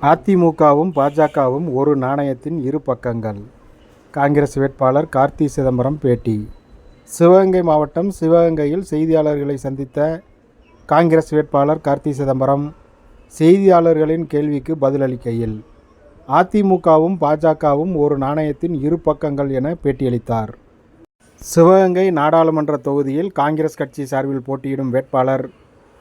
அதிமுகவும் பாஜகவும் ஒரு நாணயத்தின் இரு பக்கங்கள். காங்கிரஸ் வேட்பாளர் கார்த்தி சிதம்பரம் பேட்டி. சிவகங்கை மாவட்டம் சிவகங்கையில் செய்தியாளர்களை சந்தித்த காங்கிரஸ் வேட்பாளர் கார்த்தி சிதம்பரம் செய்தியாளர்களின் கேள்விக்கு பதிலளிக்கையில், அதிமுகவும் பாஜகவும் ஒரு நாணயத்தின் இரு பக்கங்கள் என பேட்டியளித்தார். சிவகங்கை நாடாளுமன்ற தொகுதியில் காங்கிரஸ் கட்சி சார்பில் போட்டியிடும் வேட்பாளர்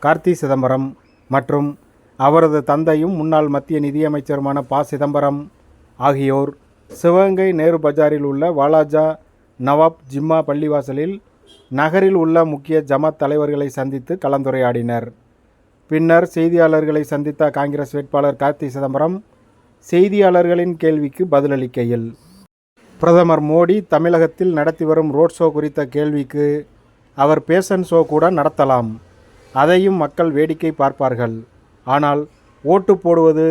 கார்த்தி சிதம்பரம் மற்றும் அவரது தந்தையும் முன்னாள் மத்திய நிதியமைச்சருமான ப. சிதம்பரம் ஆகியோர் சிவகங்கை நேரு பஜாரில் உள்ள வாலாஜா நவாப் ஜிம்மா பள்ளிவாசலில் நகரில் உள்ள முக்கிய ஜமாத் தலைவர்களை சந்தித்து கலந்துரையாடினர். பின்னர் செய்தியாளர்களை சந்தித்த காங்கிரஸ் வேட்பாளர் கார்த்தி சிதம்பரம் செய்தியாளர்களின் கேள்விக்கு பதிலளிக்கையில், பிரதமர் மோடி தமிழகத்தில் நடத்தி வரும் ரோட் ஷோ குறித்த கேள்விக்கு அவர் பேஷன் ஷோ கூட நடத்தலாம், அதையும் மக்கள் வேடிக்கை பார்ப்பார்கள். ஆனால் ஓட்டு போடுவது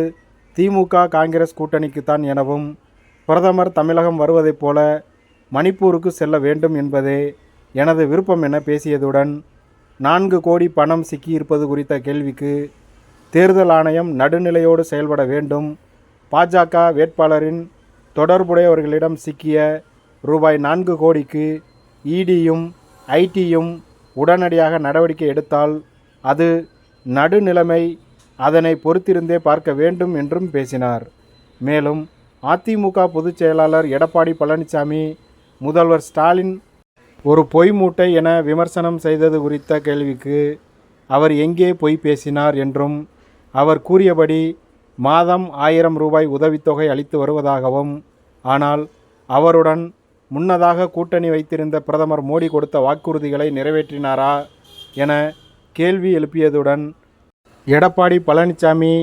திமுக காங்கிரஸ் கூட்டணிக்குத்தான் எனவும், பிரதமர் தமிழகம் வருவதைப் போல மணிப்பூருக்கு செல்ல வேண்டும் என்பதே எனது விருப்பம் என பேசியதுடன், 4 கோடி பணம் சிக்கியிருப்பது குறித்த கேள்விக்கு தேர்தல் ஆணையம் நடுநிலையோடு செயல்பட வேண்டும், பாஜக வேட்பாளரின் தொடர்புடையவர்களிடம் சிக்கிய ரூபாய் 4 கோடிக்கு இடியும் ஐடியும் உடனடியாக நடவடிக்கை எடுத்தால் அது நடுநிலைமை, அதனை பொறுத்திருந்தே பார்க்க வேண்டும் என்றும் பேசினார். மேலும் அதிமுக பொதுச் செயலாளர் எடப்பாடி பழனிசாமி முதல்வர் ஸ்டாலின் ஒரு பொய் மூட்டை என விமர்சனம் செய்தது குறித்த கேள்விக்கு அவர் எங்கே பொய் பேசினார் என்றும், அவர் கூறியபடி மாதம் 1000 ரூபாய் உதவித்தொகை அளித்து வருவதாகவும், ஆனால் அவருடன் முன்னதாக கூட்டணி வைத்திருந்த பிரதமர் மோடி கொடுத்த வாக்குறுதிகளை நிறைவேற்றினாரா என கேள்வி எழுப்பியதுடன், எடப்பாடி பழனிசாமி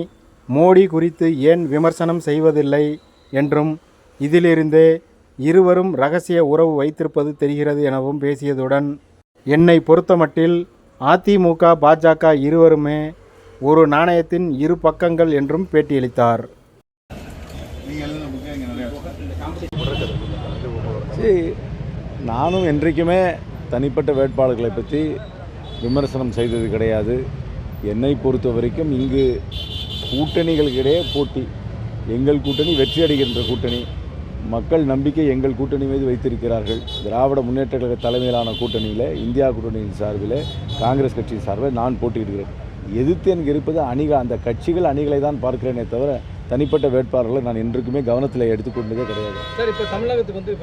மோடி குறித்து ஏன் விமர்சனம் செய்வதில்லை என்றும், இதிலிருந்தே இருவரும் இரகசிய உறவு வைத்திருப்பது தெரிகிறது எனவும் பேசியதுடன், என்னை பொறுத்தமட்டில் அதிமுக பாஜக இருவருமே ஒரு நாணயத்தின் இரு பக்கங்கள் என்றும் பேட்டியளித்தார். நானும் என்றைக்குமே தனிப்பட்ட வேட்பாளர்களை பற்றி விமர்சனம் செய்தது கிடையாது. என்னை பொறுத்த வரைக்கும் இங்கு கூட்டணிகளுக்கிடையே போட்டி. எங்கள் கூட்டணி வெற்றி அடைகின்ற கூட்டணி. மக்கள் நம்பிக்கை எங்கள் கூட்டணி மீது வைத்திருக்கிறார்கள். திராவிட முன்னேற்ற கழக தலைமையிலான கூட்டணியில், இந்தியா கூட்டணியின் சார்பில், காங்கிரஸ் கட்சியின் சார்பில் நான் போட்டியிடுகிறேன். எதிர்த்து எனக்கு இருப்பது அந்த கட்சிகள் அணிகளை தான் பார்க்கிறேனே தவிர தனிப்பட்ட வேட்பாளர்களை நான் என்றுக்குமே கவனத்தில் எடுத்துக்கொண்டதே கிடையாது. சார், இப்போ தமிழகத்துக்கு வந்து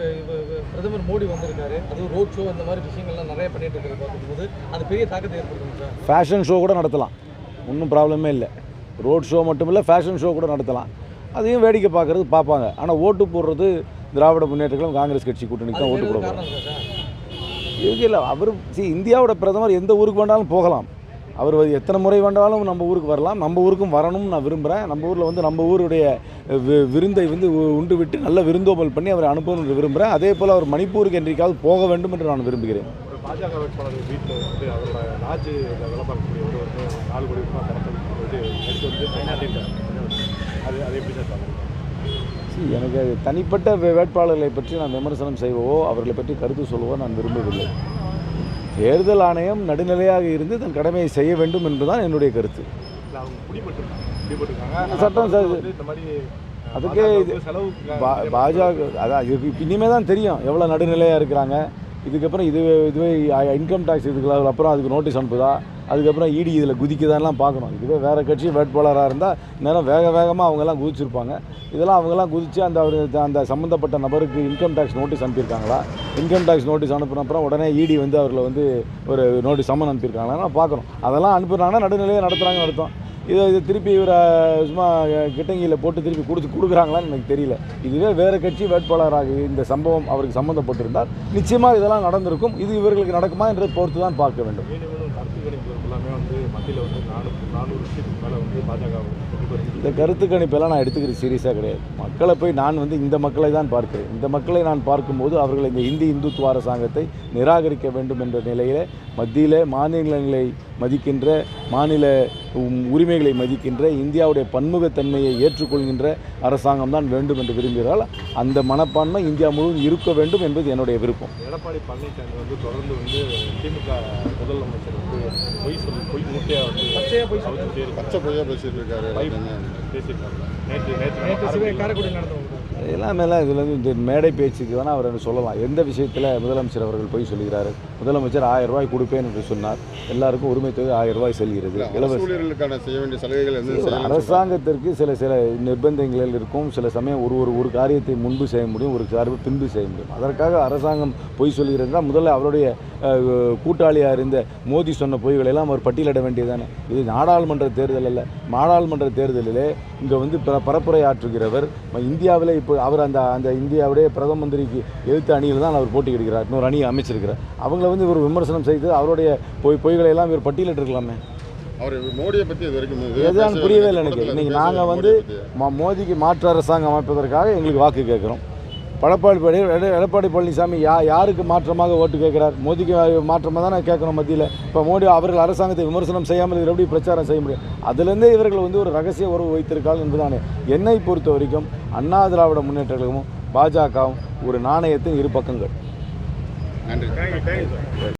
பிரதமர் மோடி வந்திருக்காரு, அது ரோட் ஷோ அந்த மாதிரி விஷயங்கள்லாம் நிறைய பண்ணிட்டு இருக்கிறத பார்க்கும்போது அது பெரிய தாக்கத்தை ஏற்படுத்தும் சார். ஃபேஷன் ஷோ கூட நடத்தலாம், ஒன்றும் ப்ராப்ளமே இல்லை. ரோட் ஷோ மட்டும் இல்லை, ஃபேஷன் ஷோ கூட நடத்தலாம். அதையும் வேடிக்கை பார்ப்பாங்க. ஆனால் ஓட்டு போடுறது திராவிட முன்னேற்ற கழகம் காங்கிரஸ் கட்சி கூட்டணிக்கு தான் ஓட்டு போடுவாங்க. இல்லை, அவர் இந்தியாவோட பிரதமர் எந்த ஊருக்கு வேண்டாலும் போகலாம். அவர் எத்தனை முறை வேண்டாலும் நம்ம ஊருக்கு வரலாம். நம்ம ஊருக்கும் வரணும்னு நான் விரும்புகிறேன். நம்ம ஊரில் வந்து நம்ம ஊருடைய விருந்தை வந்து உண்டு விட்டு நல்ல விருந்தோம்பல் பண்ணி அவரை அனுப்பணும்னு விரும்புகிறேன். அதே போல் அவர் மணிப்பூருக்கு என்றைக்காவது போக வேண்டும் என்று நான் விரும்புகிறேன். பாஜக வேட்பாளர் வீட்டில் வந்து அவரோட லாட்ஜ் வேலை பார்க்கக்கூடிய ஒரு 4 கோடி ரூபாய் பணத்தை வந்து அது எப்படி சார் பார்க்குறீங்க? எனக்கு தனிப்பட்ட வேட்பாளர்களை பற்றி நான் விமர்சனம் செய்வோ அவர்களை பற்றி கருத்து சொல்லவோ நான் விரும்பவில்லை. தேர்தல் ஆணையம் நடுநிலையாக இருந்து தன் கடமையை செய்ய வேண்டும் என்பதுதான் என்னுடைய கருத்து. சட்டம் அதுக்கே பாஜக அதான் இனிமே தான் தெரியும் எவ்வளோ நடுநிலையாக இருக்கிறாங்க. இதுக்கப்புறம் இதுவே இன்கம் டேக்ஸ் இதுக்கு அப்புறம் அதுக்கு நோட்டீஸ் அனுப்புதா, அதுக்கப்புறம் இடி இதில் குதிக்குதான்லாம் பார்க்கணும். இதுவே வேறு கட்சி வேட்பாளராக இருந்தால் நேரம் வேகமாக அவங்கெல்லாம் குதிச்சிருப்பாங்க. இதெல்லாம் அவங்கெல்லாம் குதித்து அந்த சம்மந்தப்பட்ட நபருக்கு இன்கம் டேக்ஸ் நோட்டீஸ் அனுப்பியிருக்காங்களா, இன்கம் டேக்ஸ் நோட்டீஸ் அனுப்பின அப்புறம் உடனே இடி வந்து அவர்களை வந்து ஒரு நோட்டீஸ் சம்மன் அனுப்பியிருக்காங்களா பார்க்கணும். அதெல்லாம் அனுப்புகிறாங்கன்னா நடுநிலையாக நடத்துகிறாங்கன்னு அர்த்தம். இது திருப்பி இவரை சும்மா கிட்டங்கியில் போட்டு திருப்பி கொடுக்குறாங்களான்னு எனக்கு தெரியல. இதுவே வேறு கட்சி வேட்பாளராக இந்த சம்பவம் அவருக்கு சம்மந்தப்பட்டிருந்தால் நிச்சயமாக இதெல்லாம் நடந்திருக்கும். இது இவர்களுக்கு நடக்குமா என்றதை பொறுத்து தான் பார்க்க வேண்டும். எல்லாமே வந்து மத்தியில் வந்து 400 விஷயத்துக்கு மேலே வந்து பாஜக இந்த கருத்து கணிப்பெல்லாம் நான் எடுத்துக்கிறது சீரியஸாக கிடையாது. மக்களை போய் நான் வந்து இந்த மக்களை தான் பார்க்கிறேன். இந்த மக்களை நான் பார்க்கும்போது அவர்கள் இந்த இந்துத்துவ அரசாங்கத்தை நிராகரிக்க வேண்டும் என்ற நிலையில் மத்தியில் மாநிலங்களை மதிக்கின்ற, மாநில உரிமைகளை மதிக்கின்ற, இந்தியாவுடைய பன்முகத்தன்மையை ஏற்றுக்கொள்கின்ற அரசாங்கம் தான் வேண்டும் என்று விரும்புகிறால் அந்த மனப்பான்மை இந்தியா முழுவதும் இருக்க வேண்டும் என்பது என்னுடைய விருப்பம். எடப்பாடி பழனிசாமி வந்து தொடர்ந்து வந்து திமுக முதலமைச்சர் வந்து பொய் மூட்டையாக வந்து பச்சையாக போய் அவிச்சுட்டே இருக்காரு. பச்சை பொய்யா பேசிட்டு இருக்காரு. பேசியிருக்காங்க. நேற்று காரைக்குடி நடந்தவங்க எல்லாமேலாம் இதில் வந்து இந்த மேடை பேச்சுக்கு வேணால் அவர் சொல்லலாம். எந்த விஷயத்தில் முதலமைச்சர் அவர்கள் போய் சொல்கிறார்? முதலமைச்சர் 1000 ரூபாய் கொடுப்பேன் என்று சொன்னார். எல்லாருக்கும் உரிமை தொகை 1000 ரூபாய் செல்கிறது. இலவச ஊழியர்களுக்கான செய்ய வேண்டிய சலுகைகள் எந்த அரசாங்கத்திற்கு சில நிர்பந்தங்கள் இருக்கும். சில சமயம் ஒரு காரியத்தை முன்பு செய்ய முடியும், ஒரு காரியம் பின்பு செய்ய முடியும். அதற்காக அரசாங்கம் பொய் சொல்கிறதுனா முதல்ல அவருடைய கூட்டாளியாக இருந்த மோடி சொன்ன பொய்களை எல்லாம் அவர் பட்டியலிட வேண்டியதானே. இது நாடாளுமன்ற தேர்தல் அல்ல. நாடாளுமன்ற தேர்தலிலே இங்கே வந்து பரப்புரை ஆற்றுகிறவர் இந்தியாவில் இப்போ அவர் அந்த இந்தியாவுடைய பிரதம மந்திரிக்கு எதிர்த்த அணியில் தான் அவர் போட்டியிடுகிறார். இன்னொரு அணியை அமைச்சிருக்கிறார். அவங்கள வந்து இவர் விமர்சனம் செய்து அவருடைய பொய்களை எல்லாம் இவர் பட்டியலிட்டிருக்கலாமே. அவர் மோடியை பற்றி இது வரைக்கும் எதுதான் புரியவே இல்லை எனக்கு. இன்றைக்கி நாங்கள் வந்து மோடிக்கு மாற்று அரசாங்கம் அமைப்பதற்காக எங்களுக்கு வாக்கு கேட்குறோம். எடப்பாடி பழனிசாமி யாருக்கு மாற்றமாக ஓட்டு கேட்குறார்? மோடிக்கு மாற்றமாக தானே கேட்கணும் மத்தியில். இப்போ மோடி அவர்கள் அரசாங்கத்தை விமர்சனம் செய்யாமல் எப்படி பிரச்சாரம் செய்ய முடியும்? அதுலேருந்தே இவர்கள் வந்து ஒரு ரகசிய உறவு வைத்திருக்காள் என்பதானே. என்னை பொறுத்த வரைக்கும் அண்ணா திராவிட முன்னேற்ற கழகமும் பாஜகவும் ஒரு நாணயத்தின் இரு பக்கங்கள். நன்றி.